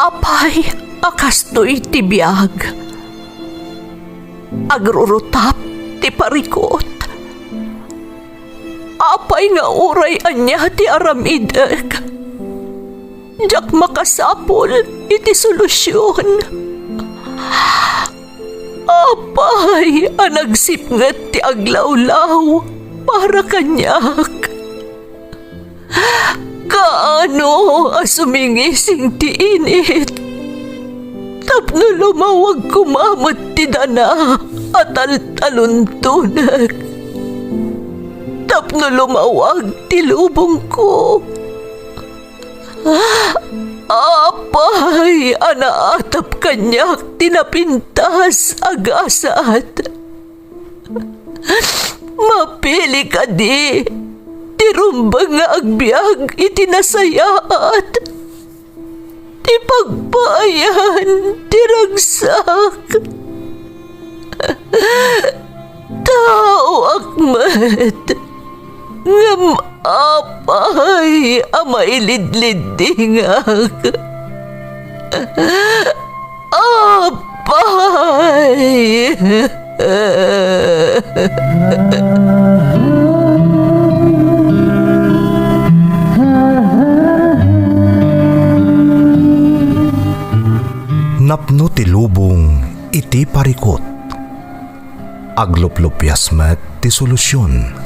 Apay, akastoy ti biyag. Agrurutap ti parikot. Apay nga uray anya ti aramideg. Jak makasapol iti solusyon. Apay, anagsipnget ti aglawlaw para kanyak. Kaano asumingising ti init. Tapno lumawag kumamot ti dana at taluntunag. Tapno lumawag ti lubong ko. Apay, anaatap kanyak tinapintas agasat. Mapili ka di, tirumbang nga agbyag itinasayaat. Ti pagpayan, tiragsak. Tao akmat, ngam apay, amailidlidingak. Apay. Napno ti lubong iti parikot. Agluplupyas met ti solusyon.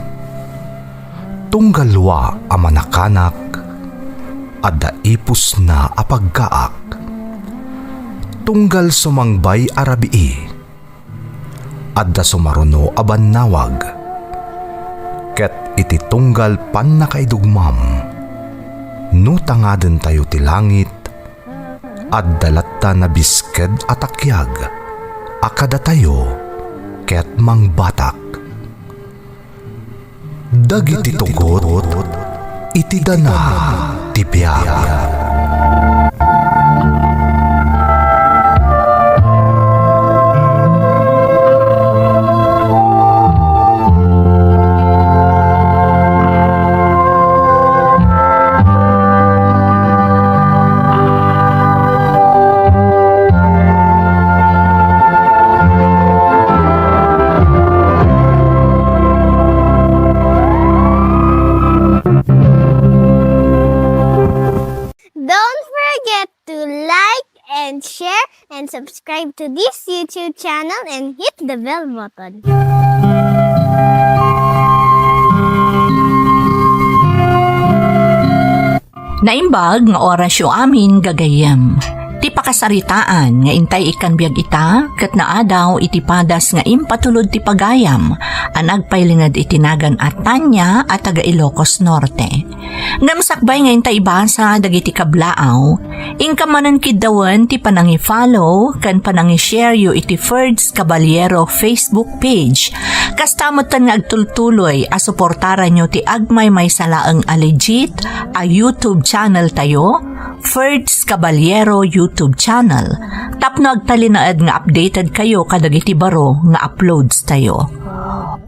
Tunggalwa a manakanak adda ipus na apagkaak. Tunggal sumangbay arabii adda sumaruno a bannawag. Ket iti tunggal pan nakaidugmam no tangaden tayo ti langit adda latta na bisked atakyag akada tayo ket mangbatak. Dagiti tugot iti dana ti biag. And subscribe to this YouTube channel and hit the bell button. Naimbag nga orasyo amin gagayem. Ti pakasaritaan nga intay ikan biag ita, kat naadaw iti padas nga impatulod ti pagayam, anagpailingad itinagan at Tanya at taga Ilocos Norte. Ngamsakbay nga intay ibasa dagiti kablaaw, ingkamanan kidawan ti panangi-follow, kan panangi-share yu iti Ferds Caballero Facebook page. Kastamutan nga agtultuloy a suportaran nyo ti agmay may salaang legit a YouTube channel tayo, Ferds Caballero YouTube channel. Tapno agtalinaad nga updated kayo kadagiti baro nga uploads tayo.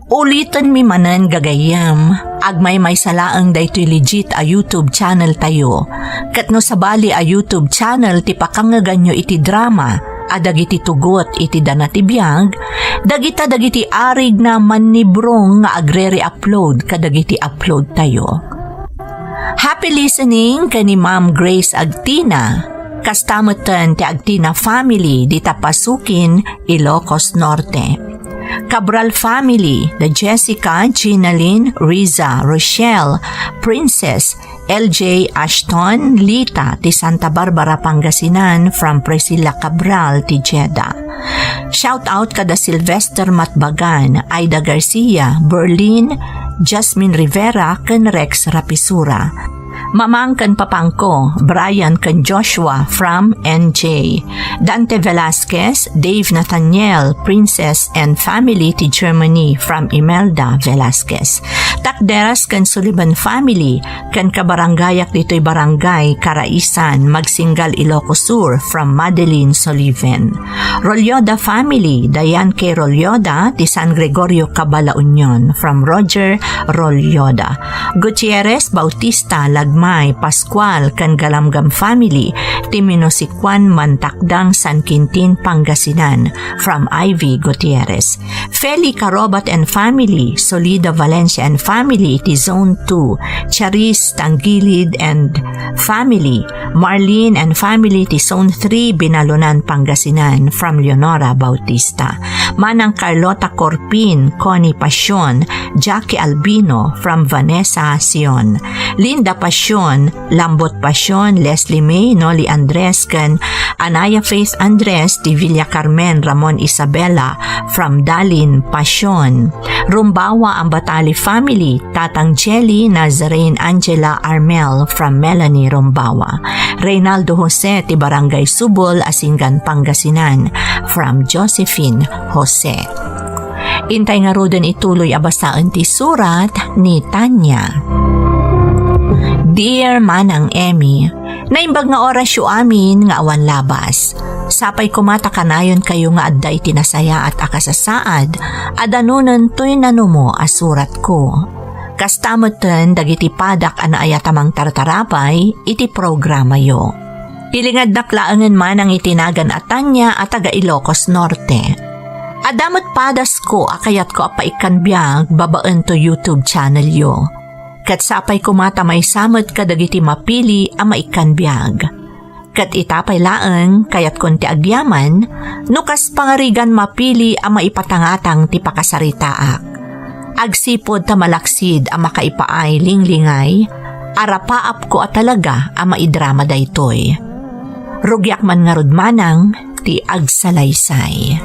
Ulitan mi manan gagayam, agmay may salaang daytoy legit a YouTube channel tayo. Katno sabali a YouTube channel ti pakangagan nyo iti drama, adagiti tugot iti dana ti biag, dagiti arig na manibrong nga agre-re-upload kadagiti upload tayo. Happy listening kani Ma'am Grace Agtina, kastamutan ti Agtina family di Tapasukin, Ilocos Norte. Cabral family, the Jessica, Ginalyn, Riza, Rochelle, Princess, LJ Ashton, Lita, ti Santa Barbara, Pangasinan, from Priscilla Cabral, ti Jeddah. Shout out kada Sylvester Matbagan, Aida Garcia, Berlin, Jasmine Rivera, ken Rex Rapisura. Mamang kan Papangko, Brian kan Joshua from NJ. Dante Velasquez, Dave Nathaniel, Princess and family ti Germany from Imelda Velasquez. Takderas kan Sullivan family, kan kabarangayak dito'y barangay Karaisan, Magsingal, Ilocos Sur from Madeline Sullivan. Rolyoda family, Dayan K. Rolyoda ti San Gregorio Cabala Union from Roger Rolyoda. Gutierrez Bautista, Laguna gagmay Pascual kan Galamgam family ti Minosikwan Mantakdang San Quintin, Pangasinan from Ivy Gutierrez. Feli Carobat and family, Solida Valencia and family iti Zone 2. Charis Tangilid and family, Marlene and family iti Zone 3 Binalunan, Pangasinan from Leonora Bautista. Manang Carlota Corpin, Connie Pasyon, Jackie Albino from Vanessa Sion. Linda Pasyon, Lambot Pasyon, Leslie May, Noli Andres kan Anaya Faith Andres, di Villa Carmen, Ramon Isabella from Dalin Pasyon. Rumbawa ang Batali family, Tatang Jelly, Nazarene Angela Armel from Melanie Rumbawa. Reynaldo Jose ti Barangay Subol, Asingan, Pangasinan from Josephine Jose. Intay nga ro din ituloy abasaan ti surat ni Tanya. Dear Manang Emmy, naimbag nga oras yu amin nga awan labas. Sapay kumata kanayon kayo nga adday tinasaya at akasasaad, adanunan to'y nanumo as surat ko. Kastamoten dagiti padak ana ayatamang tartarapay iti programa yo. Ilingad naklaangan man ang itinagan at Tanya at taga Ilocos Norte. Adamot padas ko akayat ko apaikan biyag babaan to YouTube channel yo. Kat sapay kumata may samot kadagiti mapili ang maikan biyag. Kat itapay laeng kayat konti agyaman, nukas pangarigan mapili ang maipatangatang ti pakasaritaak. Agsipod ta malaksid ang makaipaay linglingay, arapaap ko at talaga ang maidrama daytoy. Rugyak man nga rudmanang ti agsalaysay.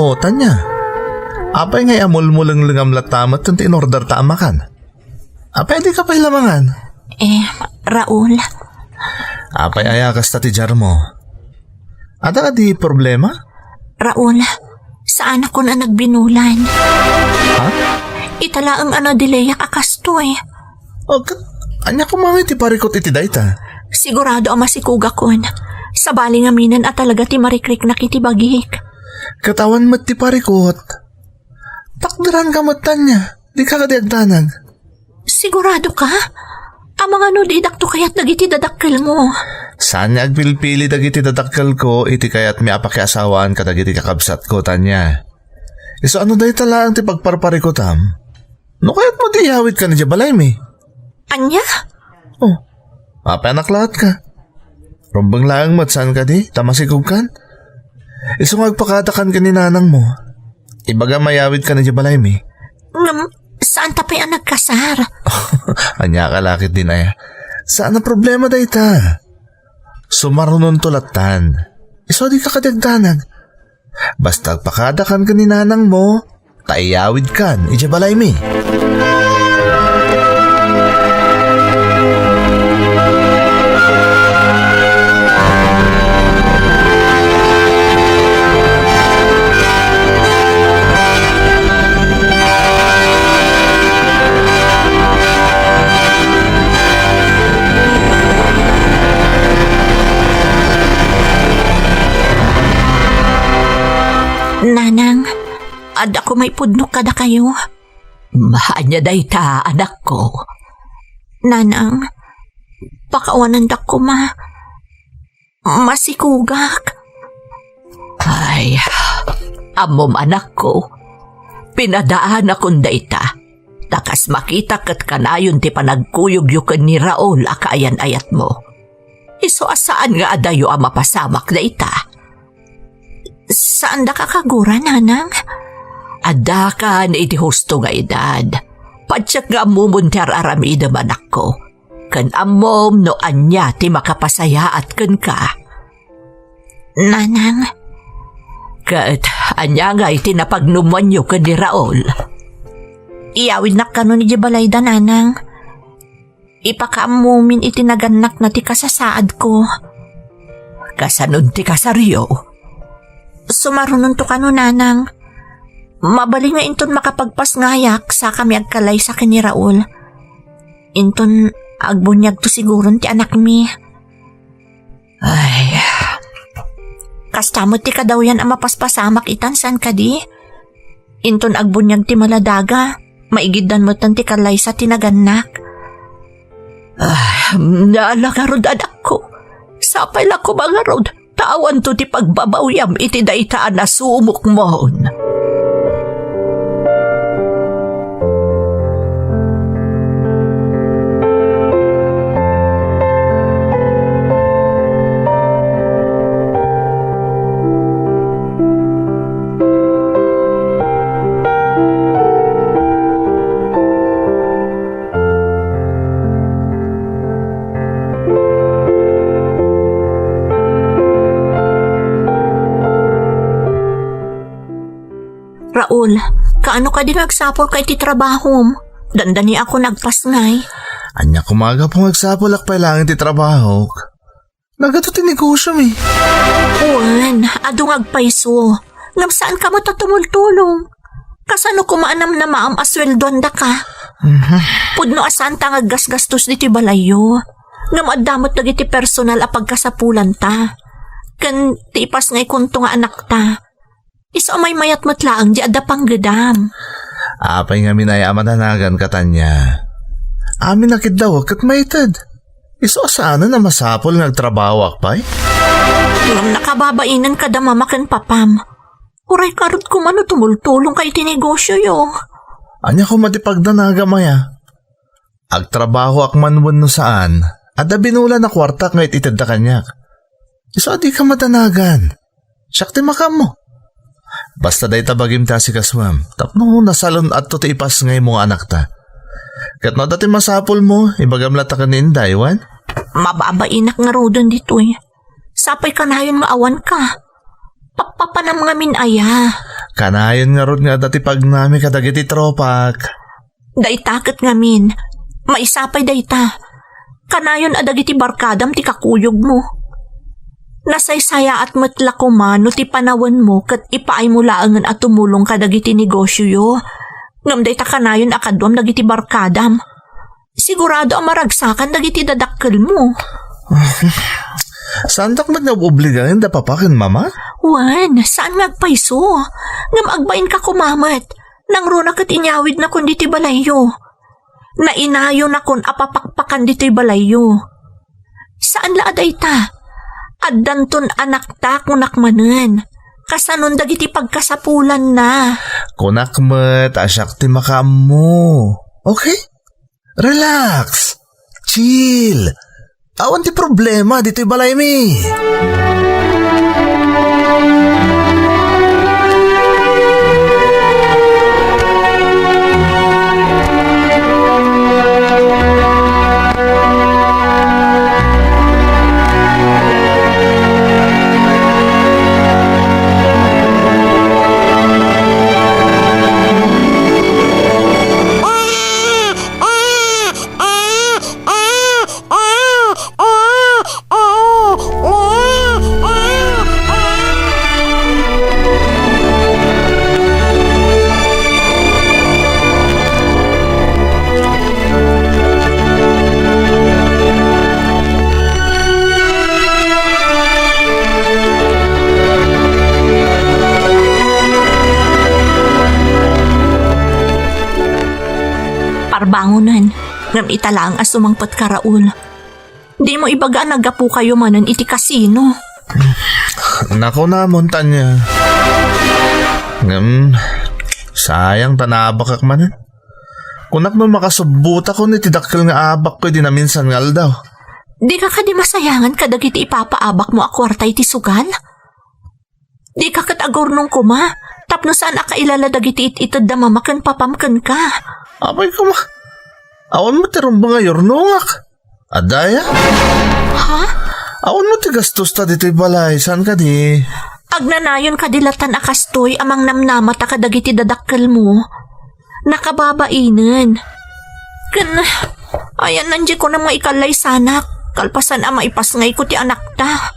O, Tanya, apay ngay amul-mulang lingam latamat kung in-order ta amakan. Apay di ka pa'y lamangan. Raul, Apay ayakas ta ti jar mo. Ada ka di problema? Raul, saan ako na nagbinulan? Ha? Itala ang ano dileyak akastoy. O, anya kumangit ti parikot iti dayta. Sigurado ang masikuga kon. Sa baling aminan at talaga ti marikrik na kitibagik. Katawan mat ti parikot. Takdaran ka mat, Tanya. Di ka kadiagdanag. Sigurado ka? Ang mga nudidak to kaya't dagiti dadakkel mo. Saan niya agpilpili dagiti dadakkel ko, iti kaya't may apakiasawaan ka dagiti kakabsat ko, Tanya. Iso ano dahi talaang ti pagparparikotam? No kaya't mo di ihawit ka ni Jabalay mi? Anya? Oh, apanak lahat ka. Rumbang laang mat, saan ka di? Tamasikog kan? Iso magpakatakan ka ni nanang mo. Ibaga mayawit ka ni Jabalay mi? Saan tapay ang nagkasar? Anya ka lakit din ay. Saan ang problema dahi ta? Sumarunon tulatan. Iso di ka kadagdanag. Basta pakadakan ka ni nanang mo, taiyawid kan, Jabalay mi. Nanang, ada ko may pudnok kada kayo. Mahanya dayta, anak ko. Nanang, pakawanan da ko masikugak. Ay, amom anak ko, pinadaan akong dayta. Takas makita kat kanayon ti panagkuyog-yukan ni Raul akaayan-ayat mo. Iso asaan nga adayo ang mapasamak dayta? Saan da ka kagura, nanang? Ada ka na iti husto nga edad. Padyak nga mumuntar aramida manak ko. Kan amom no anya ti makapasaya at kan ka. Nanang? Kat anya nga iti napagnumuan nyo kan ni Raul. Iyawid na ka no ni Jabalay da, nanang. Ipakaamumin iti naganak na ti kasasaad ko. Kasanod ti kasaryo. Sumarunon to kano, nanang. Mabali nga inton makapagpas ngayak sa kami agkalay sa kini Raul. Inton agbunyag to siguro ti anak mi. Ay, kastamot ti kadawyan ang mapaspasamak itan san ka di? Inton agbunyag ti maladaga, maigiddan mo tan ti kalay sa tinaganak. Naala nga rod anak ko. Sapay lang ko mga rod. Tawan to ti pagbabawyam iti daitaan na sumuk mon. Raul, kaano ka din nagsapol kay ti trabahom? Dandani ako nagpasngay. Anya kumaga po magsapol akpay lang ti trabaho. Nagato ti negosyo mi. Uwan, adong agpaiso. Ngam saan ka mo tatumultulong? Kasano kumaanam na maam asweldon da ka? Pudno asan ta nga gasgastos diti balayo. Ngam addamot dagiti personal a pagkasapulan ta. Kan ti ipas ngay kunto nga anak ta. Iso may mayat matlaang di adda pang gedam. Apay nga minaya amananagan katanya. Amin nakit daw kat maitad. Iso sana na masapol nagtrabaho akpay? Ngam nakababainan ka da mamakan papam. Uray karot ko mano tumultulong kay tinegosyo yo. Anya ko matipagdanaga maya. Agtrabaho akmanwan no saan. Adda binula na kwarta ngayit itad da kanyak. Iso adi ka matanagan. Siyakti makam mo. Basta day tabagim ta si kaswam. Tapno nasalon at to ti ipas ngay mga anak ta. Kat no dati masapol mo, ibagam lata ka ni Inday, wan? Mababainak nga rodon dito eh. Sapay ka na yun maawan ka. Papapa ng mga minaya. Kanayon nga rod nga dati pag nami kadagiti tropak. Daytakot nga min. Maisapay dayta. Kanayon adagiti barkadam ti kakuyog mo. Nasaysaya at matla ko man no ti panawan mo kat ipaay mo laangan at tumulong ka dagiti negosyo yo. Ngam day takanayon akadwam dagiti barkadam. Sigurado ang maragsakan dagiti dadakkel mo. Saan tak nag-obligahin da papakin, mama? Wan, saan magpaiso? Ngam agbain ka kumamat. Nang runa kat inyawid na kun diti balayo. Nainayo na kun apapakpakan diti balayo. Saan laaday ta? Addanton anak ta kunakmanen. Kasanon dagiti pagkasapulan na. Kunakmet, asyak ti makam mo. Okay? Relax. Chill. Awan ti problema dito'y balay mi. Bangunan, ngam italaang asumangpot ka Raul. Di mo ibaga nagapu kayo manan iti kasino. Nako na, Montanya. Sayang tanabak akmanan. Kunak mo makasubuta ko ni tidakkel nga abak ko di na minsan ngal daw. Di ka di masayangan kadagiti ipapaabak mo akwarta iti sugal? Di ka katagor nung kuma, tapno saan akailala dagiti itid da mamakan papamkan ka. Apay ko ma. Awan mo tirong mga yornongak. Adaya? Ha? Awan mo ti gastos ta dito'y balay. Saan ka di? Agnanayon kadilatan akastoy amang namnamat akadagiti dadakkel mo. Nakababainan. Ayan nandiyan ko na mga ikalay sanak. Kalpasan ama ipasngay ko ti anak ta.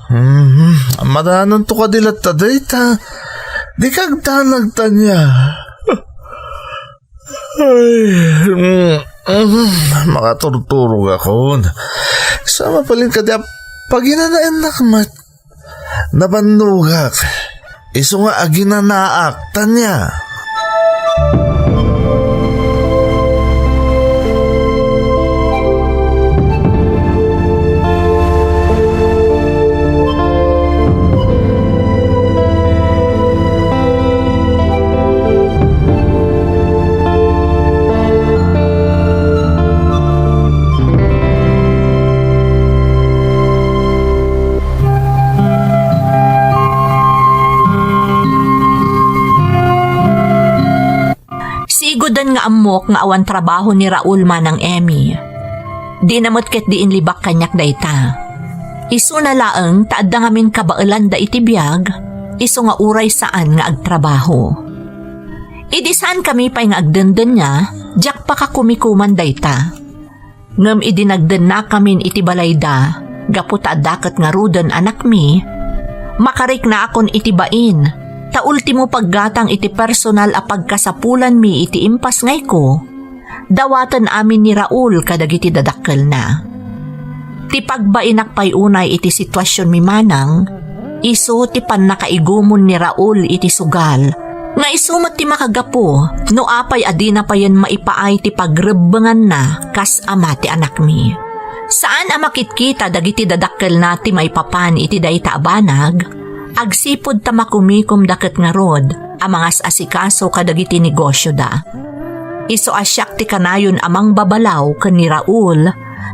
Madanon to kadilat ta dayta. Di kagtanag ta niya. Makaturturog ako. Sama palin ka di pag inanaanak mat. Nabandugak. Iso nga aginanaaktan niya. Sigudan nga amok nga awan trabaho ni Raul manang Emmy. Di namot ket diin libak kanyak dayta. Isu na laeng taadda ngamin kabailan da iti biyag, isu nga uray saan nga agtrabaho. Idi saan kami pa'y nga agdenden niya, jak pa ka kumikuman dayta. Ngem idinagden na kamin iti balayda, gapu taadaket nga ruden anak mi, makarik na akon iti bain. Ta ultimo paggatang iti personal a pagkasapulan mi iti impas ngay ko, dawatan amin ni Raul kadagiti dadakkel na. Ti pagbainak pay unay iti sitwasyon mi manang, isu ti pannakaigumon ni Raul iti sugal, nga isumat ti makagapo, no apay adina pa yan maipaay ti pagrebengan na kas ama ti anak mi. Saan amakitkita dagiti dadakkel na ti maipapan iti dayta abanag, agsipod ta makumikom daket nga rod ang mga asikaso kadagiti negosyo da. Iso asyak ti kanayon amang babalaw ken ni Raul,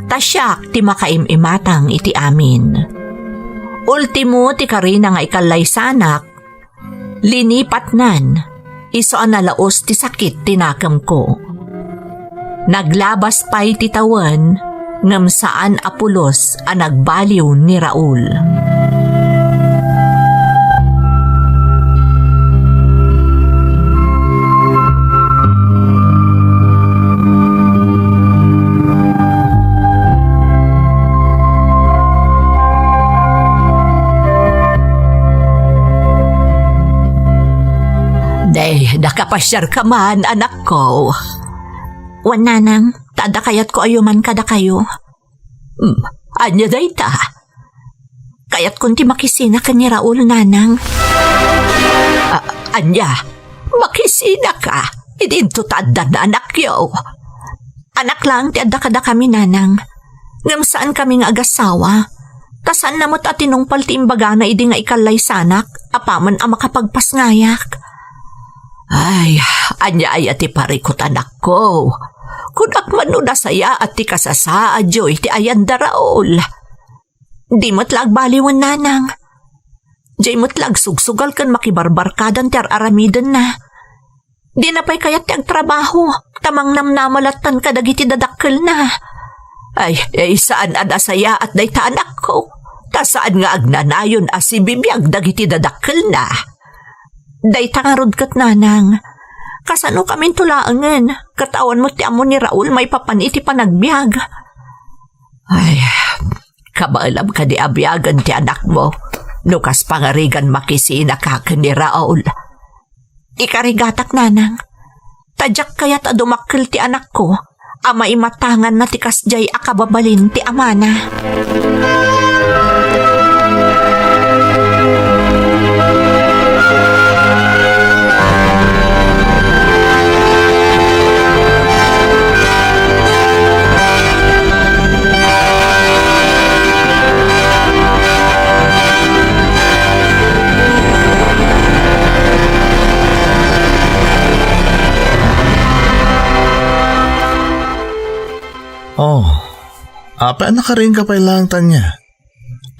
tasyak ti makaimimatang iti amin. Ultimo ti karina nga ikallay sanak, linipat nan, iso ang nalaos ti sakit tinakam ko. Naglabas pa'y ti tawan, ngam saan apulos ang nagbaliw ni Raul. Nakapasyar ka man, anak ko. Wan nanang, tada kayat ko ayuman kada kayo. Anya dayta. Kayat kunti makisina ka ni Raul, nanang. Anya, makisina ka. Idinto tada na anak yo. Anak lang, ti adda kada kami, nanang. Ngam saan kami nga agasawa. Tasan namot at tinungpal ti imbaga na idi nga ikalay sanak, apaman ang makapagpasngayak. Ay, anya ay ati parikot anak ko. Kunak man no nasaya at ti kasasa adyo iti ayan da Raul. Di mo't lag baliwan nanang. Di mo't lag sugsugal kan makibarbarkadan ti aramidan na. Di na pa'y kayat ti agtrabaho, tamang namnamalatan kadagiti dadakkel na. Ay, saan an asaya at dayta anak ko? Ta saan nga agnanayon as si bibiyag dagiti dadakkel na? Dayta nga rod kat nanang. Kasano kami tulaangan? Katawan mo ti amo ni Raul may papan iti panagbiag. Ay, kabaalam ka di abiagan ti anak mo. Nukas pangarigan makisina ka ni Raul. Ikarigatak nanang. Tadyak kaya't adumakil ti anak ko. Ama imatangan na ti kasjay akababalin ti amana. Oh, apa na ka rin ka pailang tanya.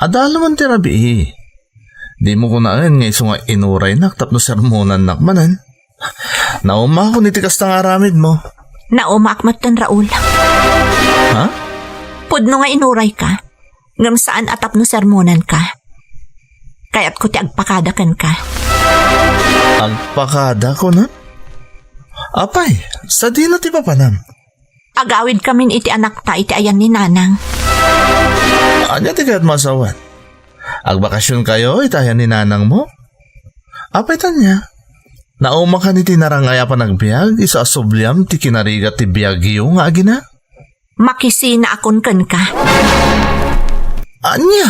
Adalo man ti rabi. Di mo ko naan nga iso nga inuray nak tapno sermonan nakmanan. Nauma ko nitikas tang aramid mo. Nauma akmatan Raul. Ha? Pudno nga inuray ka. Ngam saan atap no sermonan ka. Kaya't ko ti agpakadakan ka. Agpakada ko na? Apay, sa di na ti papanam. Agawid kamin iti anak ta iti ayan ni nanang. Anya ti kaya't masawan? Agbakasyon kayo itayan ni nanang mo? Apay tanya? Nauma ka ni tinarangaya pa nagbiag, isa asubliam ti kinarigat ti biyagyo nga agina? Makisina akon kan ka. Anya?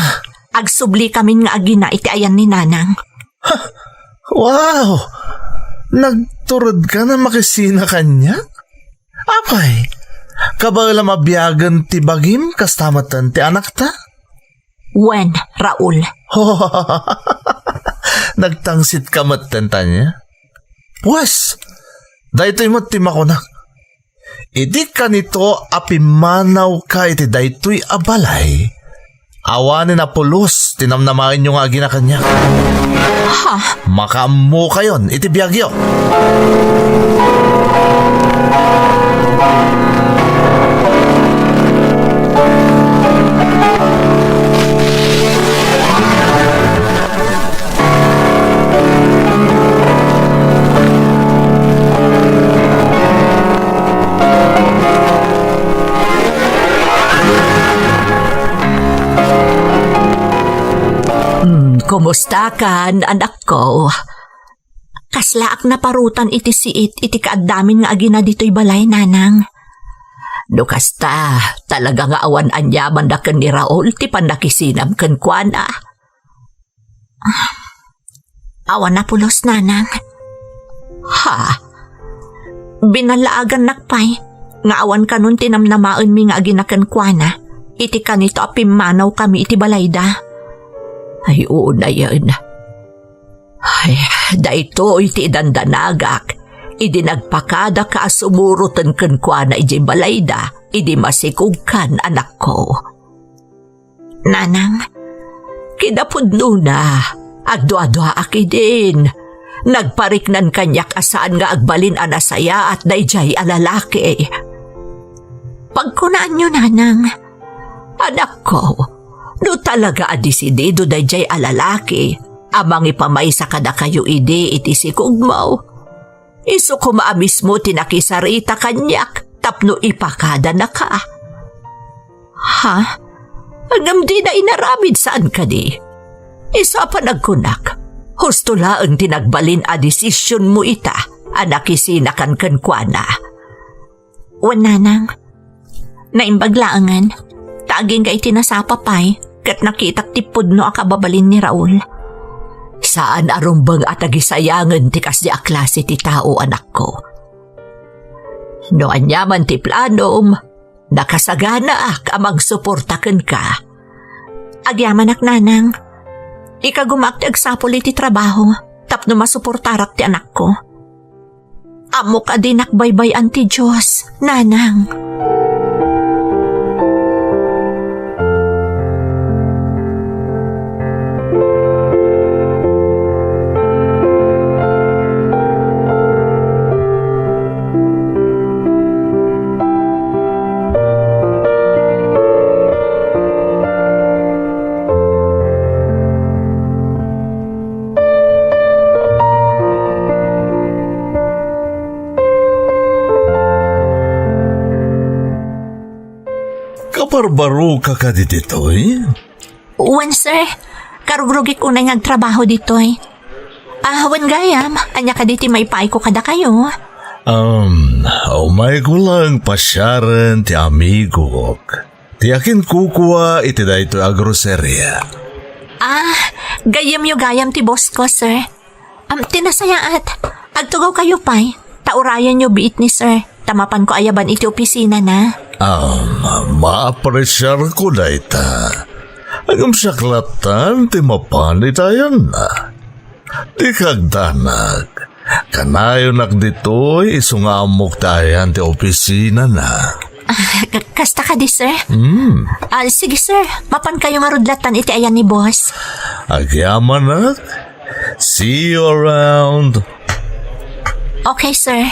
Agsubli kami nga agina iti ayan ni nanang. Wow! Nagturod ka na makisina kanya? Apay, kabala mabiyagan ti bagim kastamatan ti anak ta? Wen, Raul. Nagtangsit ka matenta niya? Pues, dahito imot ti makunak. Idi ka nito apimanaw ka iti daytoy abalay. Awanin na pulos, tinamnamain yung agi na kanya. Ha? Makamu kayon, iti biyagyo. Kumusta kan, anak ko? Kaslaak na parutan iti siit, iti kaaddamin nga agina dito'y balay, nanang. Nukasta, talaga nga awan anyaman na kan ni Raul, ti pandakisinam kan kuana. Awan na pulos, nanang. Ha? Binalaagan nakpay, nga awan kanun tinamnamaon mi nga agina kan kuana, iti kanito apimanaw kami iti balayda. Ay, oo na yan. Ay, dahito iti dandanagak. Idi nagpakada ka sumurutan kan kwa na iji balayda. Idi masikog kan, anak ko. Nanang, kinapudno na. Agdwa-dwa aki din. Nagpariknan kanyak asaan nga agbalin anasaya at dayjay alalaki. Pagkunaan nyo, nanang. Anak ko, no talaga adisidido dayjay alalaki, amang ipamay sa kada kayo ide iti sikugmaw. Iso kumaa mismo tinakisarita kanyak, tapno ipakada na ka. Ha? Agam di na inaramid saan ka di? Isa pa nagkunak, husto laang tinagbalin a desisyon mo ita, anakisinakan kankwana. Wananang, naimbaglaangan, taging ka itinasapapay, kat nakitak tipod no akababalin ni Raul. Saan arumbang at agisayangan ti kasya klase ti tao, anak ko? No anyaman ti planom, nakasagana ak amang suportakan ka. Agyaman ak, nanang, ikagumak ti agsapol iti trabaho, tapno masuportarak ti anak ko. Amo ka din akbaybayan ti Diyos, nanang. Kaparbaro ka ka dito'y? Wan, sir. Karugrugik unay ngagtrabaho dito'y. Wan gayam, anya ka diti may paay ko kada kayo. Umay ko lang pasyaran ti amigo. Ti akin kukuha iti da ito agroserya. Gayam yu gayam ti boss ko, sir. Tinasayaat. Agtugaw kayo pa'y. Taurayan yu biit ni sir. Tamapan ko ayaban iti opisina na. Maapresyar ko na ita. Agam saklatan ti mapanitayan na. Di kagdanag. Kanayon nak dito'y isungamok tayan ti opisina na. Kasta ka di, sir? Sige, sir. Mapan kayo nga rudlatan iti ayan ni boss. Agyaman nak. See you around. Okay, sir.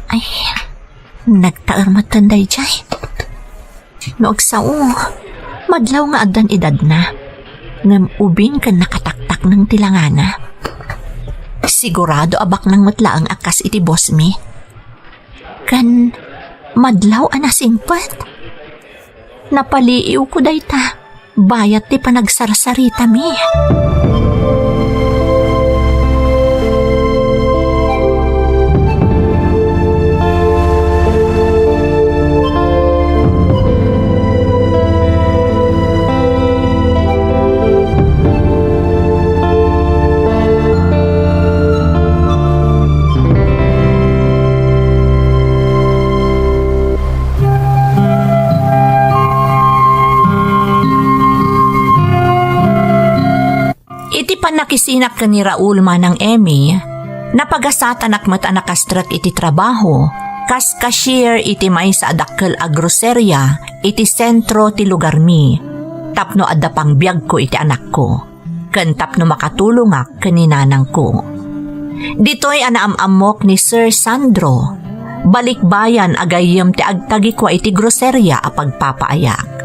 Ay, nagtaarmatan day jay. Noog sao, madlaw nga adan edad na. Ngam ubing kan nakataktak ng tilangana. Sigurado abak ng matlaang akas iti boss mi. Kan madlaw anasimpat. Napaliiw ko dayta. Bayat ti panagsarsarita mi. Iti panakisinak ka ni Raul manang Emmy, napagasatan akmat anakastrak iti trabaho, kas cashier iti may sa adakkel a groserya iti sentro ti lugar mi. Tapno adda pang biyag ko iti anak ko. Ken tapno makatulong ak kaninanang ko. Dito'y anaamamok ni Sir Sandro. Balikbayan agayem ti agtagi ko iti groserya a pagpapaayak.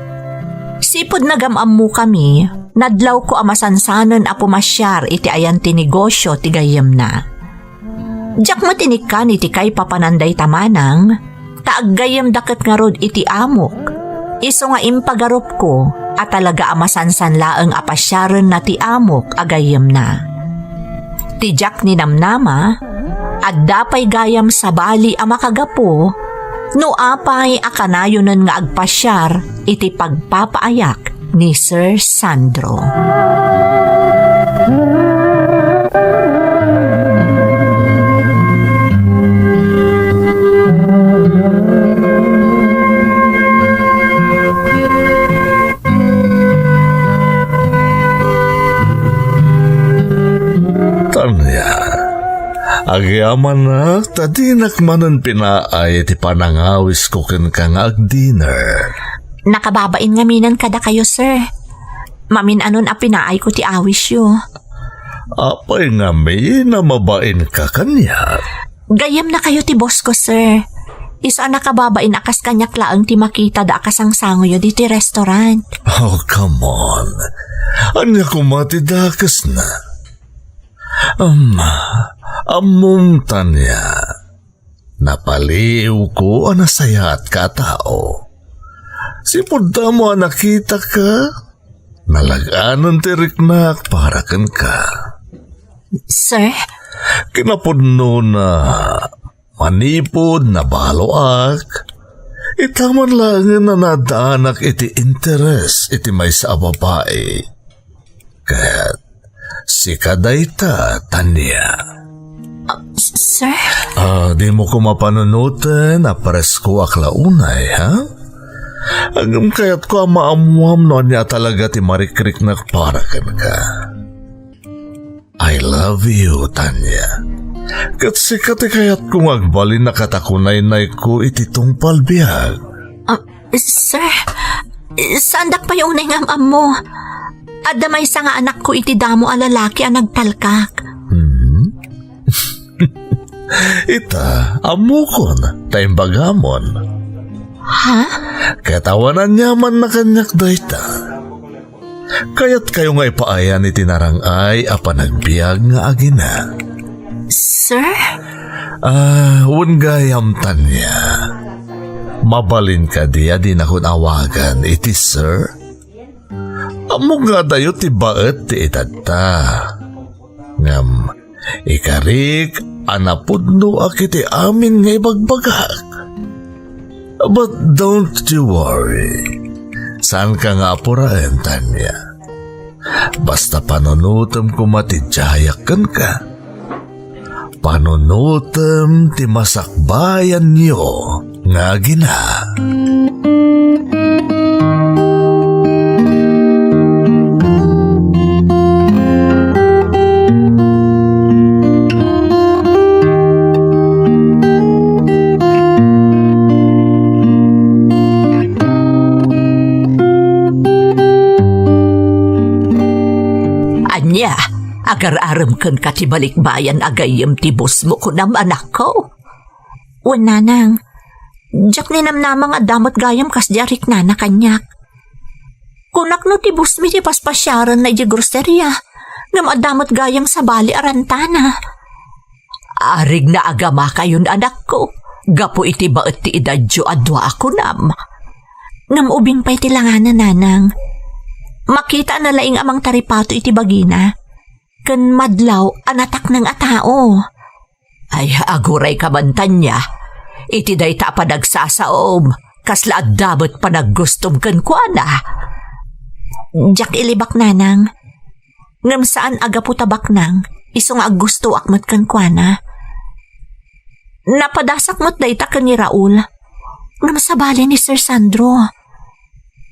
Sipod nagamammo kami, nadlaw ko amasansanan a pumasyar iti ayan ti negosyo ti gayem na. Diyak matinikan iti kay papananday tamanang, taaggayem daket nga rod iti amok. Iso nga impagarup ko at talaga amasansan laeng apasyaran na ti amok agayem na. Tijak ni namnama, at dapay gayam sa bali a makagapo, no apay akanayonan nga agpasyar iti pagpapaayak ni Sir Sandro. Tanya, agyaman na, tadinak manan pinaay ti panangawis ko ken kang ag-dinner. Nakababain nga minan kada kayo, sir. Maminanon a pinaay ko ti awis yo. Apay nga may na mabain ka kanya. Gayam na kayo ti boss ko, sir. Isa nakababain akas kanyak laang ti makita da akasang sangoyo di ti restaurant. Oh, come on. Anya kumatidakas na. Among Tanya, napaliw ko anasaya at katao. Sipod mo nakita ka, nalaganan tiriknak para kan ka. Sir? Kinapudno na manipod na baloak, itaman lang na nadaanak iti interes iti may sa babae. Kaya't si kadayta, Tanya. Sir? Di mo ko mapanunutan na paresko aklaunay, ha? Agam kaya't ko maamuam no niya talaga ti marikrik na para ka. I love you, Tanya. Kat si kati kaya't kung agbalin na katakunay-nay ko iti tungpal biyag. Sir, sandak pa yung nangam mo. Adda may isa nga anak ko iti damo a lalaki ang nagtalkak. Ita, amukon, taimbagamon. Ha? Katawanan niya man na kanyak dayta. Kaya't kayo nga ipaayan iti narangay a panagbiag nga agina. Sir? Wangayam, Tanya. Mabalin ka diya din akong awagan iti sir. Amo nga dayo ti baet ti itata. Ngam, ikarik, anapudno akiti amin nga ibagbagak. But don't you worry. Saan ka nga apurain, Tanya? Basta panunutam ko matidyayakan ka. Panunutam ti masakbayan niyo nga gina. Anya, agar-aram kan katibalikbayan agayem ti boss mo kunam anak ko. Wananang, jak ninamnamang adamot gayam kas jarik na kanyak. Kunak no ti boss mi ti paspasyaran na iti groserya, ngam adamot gayam sa bali arantana. Arig na agama kayon anak ko, gapo iti baet ti idadyo adwa ako nam. Ngam ubing pa'y tilanganan nanang. Makita na laing amang taripato iti bagina. Ken madlaw anatak ng atao. Ay aguray kabantan niya. Iti dayta padagsasaom. Kasla adabot panaggustom ken kuana. Jak ilibak nanang. Ngam saan agapu tabak nang. Isong aggusto akmat ken kuana. Napadasak mo't dayta ken ni Raul. Ngam sabali ni Sir Sandro.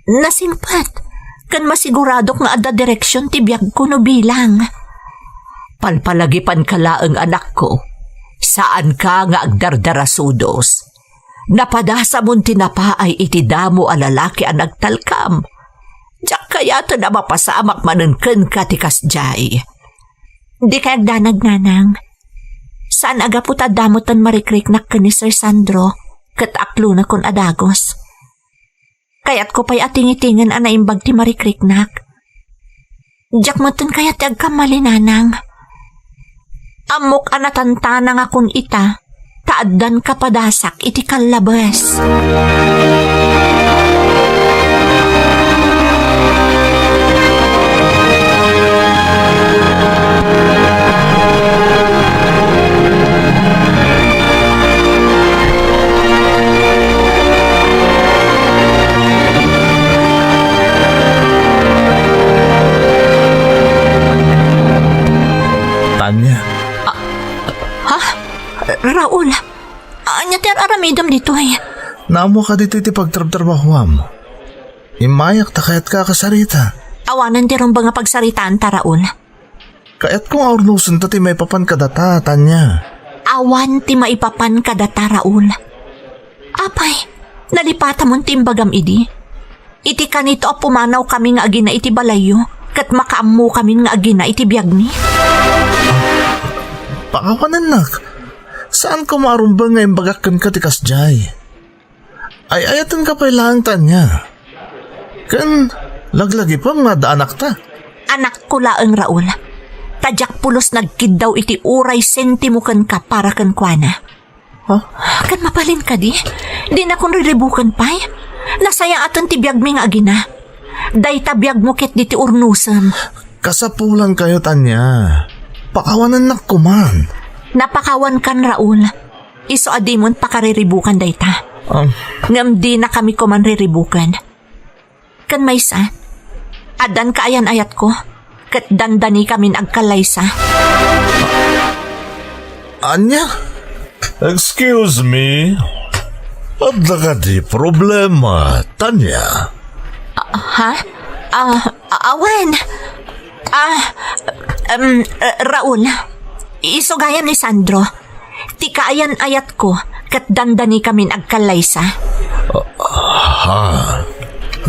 Nasingpat. Kan masiguradok nga ada direksyon ti biyag ko no bilang. Palpalagipan ka laeng anak ko. Saan ka nga agdardarasudos? Napadasa mong tinapaay iti damo a lalaki ang nagtalkam. Diyak kaya to na mapasamak manunken ka ti kasjay. Di kayag danag nanang. Saan aga po tadamotan marikriknak ka ni Sir Sandro kat aklo na kun adagos. Kaya't ko pa'y ating-itingan anaimbag ti marikriknak. Diyak matun kaya't agkamali nanang. Amok anatantanang akon ita, taaddan kapadasak iti kalabas. Tanya, Raul, anya ti aramidam dito ay. naamo ka dito iti pagtrabtrabahuam. Imayak ta kayat ka kasarita. Awanan ti ron ba nga pagsaritaan ta, Raul? Kayat kong aurnusan ta ti may papan kadata, Tanya. Awan ti maipapan kadata, Raul. Apay, nalipata mong timbagam idi. Iti kanito a pumanaw kami nga agina iti balayo, kat makaammo kami nga agina iti biyagmi. Pakawanan nak. Saan ko marumbang nga imbagakan ka ti kasjay? Ay ayatan ka pa'y lang, Tanya. Kan laglagi pa nga daanak ta. Anak ko laeng, Raul. Tadyak pulos nagkid daw iti uray sentimo kan ka para kan kuana. Huh? Kan mapalin ka di? Di na kong riribukan pa'y. Nasaya atan ti biyagmi nga agina. Day ta biyag mo ket di ti urnusam. Kasapulan kayo, Tanya. Pakawanan nak kuman. Napakawan kan, Raul. Iso adimon pakariribukan day ta. Ngam di na kami ko man riribukan. Kan maysa, adan kaayan ayat ko, kat dandani kamin agkalaysa. Anya? Excuse me? Adda ka di problema, Tanya? Ha? Awan. Raul, isugayan ni Sandro. Ti kaayan ayat ko, kat dandani kamin agkalaysa.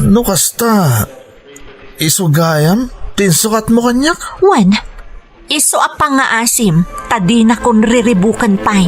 No kasta, isugayam, tinsukat mo kanyak? Wan, iso apang nga asim, tadi na kon riribukan pa'y.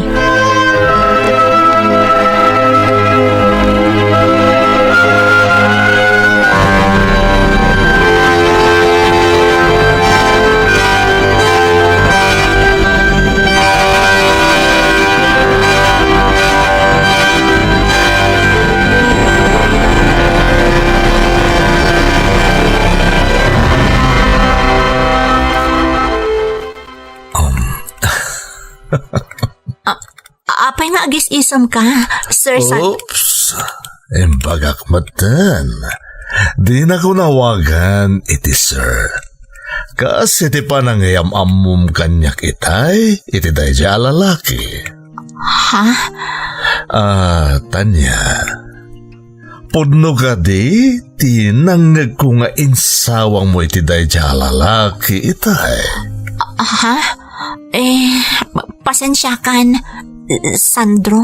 Apay nga agis-isam ka, Sir Sandro. Oops, embagak matan. Di na ko nawagan iti sir. Kasi ti panangyam amum kanyak itay, iti day dya lalaki. Ha? Tanya. Pudno ka di, ti nangag ko nga insawang mo iti day dya lalaki itay. Ha? Pasensya kan, Sandro.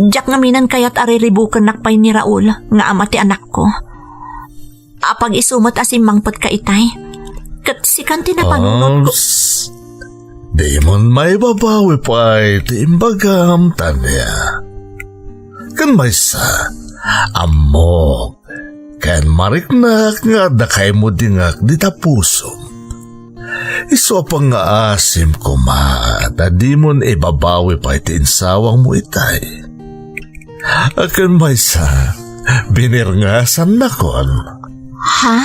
Diyak nga minan kaya't ariribukan nakpay ni Raul nga ama ti anak ko. Apag isumot asimangpot ka itay. Kat sikan tinapanunod ko. Di mon may babawi pa iti imbagam, Tanya. Kan may sa, amok, kan mariknak nga dakay mo dingak di tapusom. Iso pa nga asim ko ma, na di mon ibabawi pa iti insawang mo itay. Akan may sa, binirngasan na kon. Ha?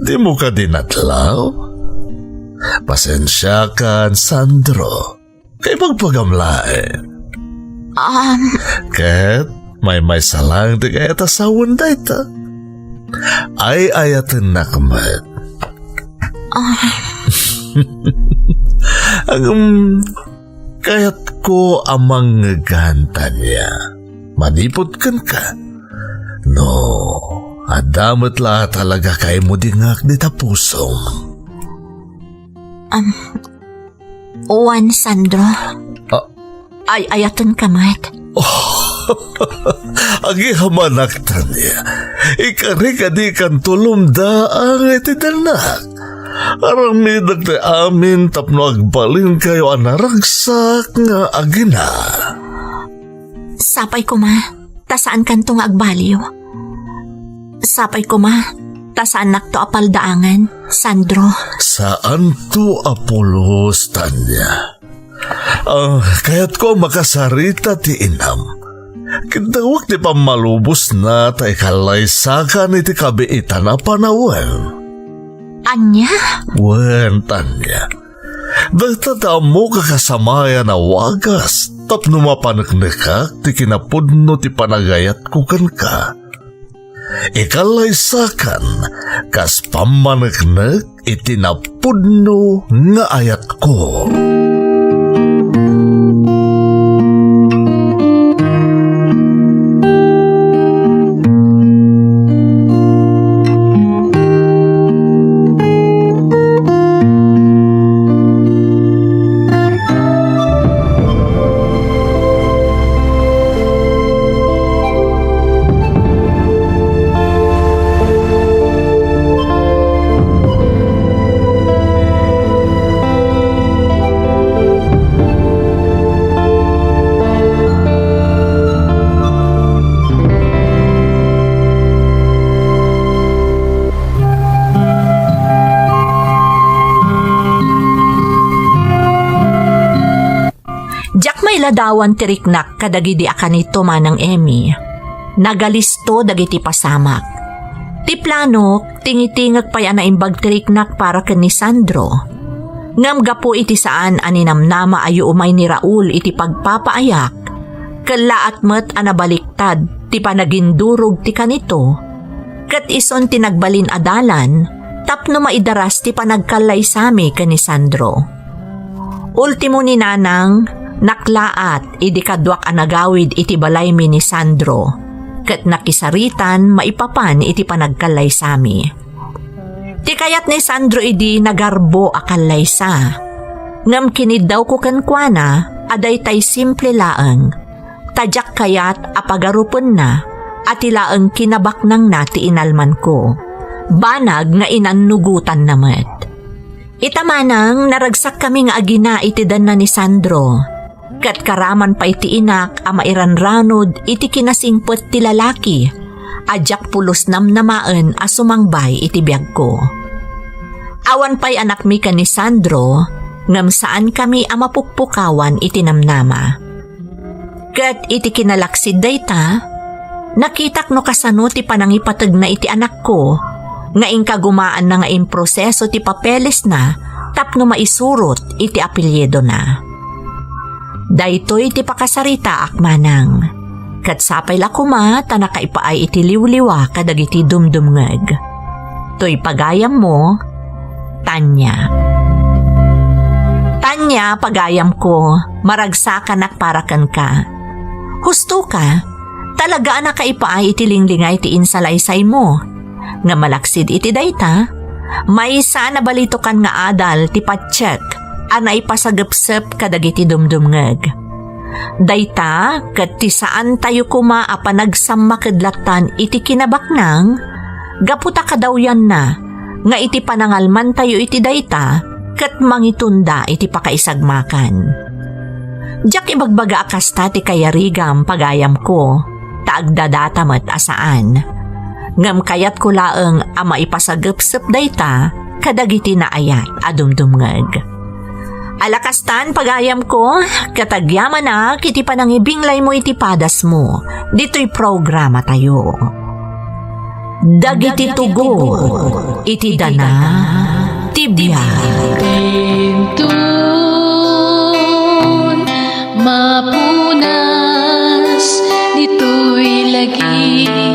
Di mo ka dinatlaw? Pasensya kan, Sandro. Kay pagpagamlae. Ket, may salang di kaya tasawon da ita. Ay ayatin nakmat. Kaya't ko amang ngaganta niya. Manipot kan ka. No, Adamot la talaga kay mo dingak di tapusong. Uwan, Sandro. Ah. Ay, ayaton kamat. Agi hamanaktan niya. Ikari ka di kan tulumda ang itidanak. Aramidag na amin tapno agbalin kayo anaragsak nga agina. Sapay ko ma, tasaan kanto nga agbaliw. Sapay ko ma, tasaan nakto apaldaangan, Sandro. Saan to Apolos, Tanya? Kaya't ko makasarita ti inam. Kindawak ti pamalubos na tay kalaysakan iti kabiitan na panawan. Anya? Wen, Tanya. Dagtadamo kakasamaya na wagas tapno mapanagnikak ti kinapudno ti panagayat ko kan ka. Ikalaysakan kas pamanagnek iti napudno nga ayat ko. Ladawan tiriknak kadagidi akanito manang Emmy. Nagalisto dagiti pasamak. Ti plano, tingitingag pa yan na imbag tiriknak para ken ni Sandro. Ngam gapo iti saan aninamnama ayo umay ni Raul iti pagpapaayak. Kalaat met anabaliktad ti panagindurog ti kanito. Kat ison tinagbalin adalan, tapno maidaras ti panagkalaysami ken ni Sandro. Ultimo ni Nanang, naklaat idi kadwak anagawid iti balaymi ni Sandro, ket nakisaritan maipapan iti panagkalaysami. Ti kayat ni Sandro idi nagarbo akalaysa. Ngam kinid daw ko kenkwana, aday tay simple laeng. Tadyak kayat apagarupon na, at ilaeng kinabaknang na ti inalman ko. Banag nga inanugutan namet. Itamanang naragsak kami nga agina iti dan na ni Sandro. Kat karaman pa iti inak ama iranranod iti kinasingpot ti lalaki. Adyak pulos namnamaen asumangbay iti biyag ko. Awan pa'y anak mi ka ni Sandro, ngam saan kami amapukpukawan iti namnama. Kat iti kinalaksid dayta, nakitak no kasano ti panangipatag na iti anak ko, nga ingkagumaan na nga improseso ti papeles na, tapno maisurot iti apelyedo na. Daytoy ti pakasarita akmanang. Kat sapay lakuma tanakaipaay iti liwliwa kadagiti dumdumngeg. Toy pagayam mo, Tanya. Tanya, pagayam ko, maragsakan nakparakan ka. Husto ka, talaga nakaipaay iti linglingay ti insalaysay mo. Nga malaksid iti dayta, may sana balito kan nga adal ti patsyek anay pasagapsep kadagiti dumdumngeg. Dayta, kat ti saan tayo kuma apanagsammakadlatan iti kinabaknang, gaputa kadawyan na, nga iti panangalman tayo iti dayta, kat mangitunda iti pakaisagmakan. Diyak ibagbaga akasta ti kayarigam pagayam ko, taagdadatamat asaan. Ngam kayat ko laeng ama ipasagapsep dayta, kadagiti na ayat adumdumngeg. Alakastan pagayam ko, katagyaman na kiti panangibinglay mo iti padas mo. Dito'y programa tayo. Dagiti tugo, iti dana, tibiyag. Bentun, mapunas, dito'y lagi.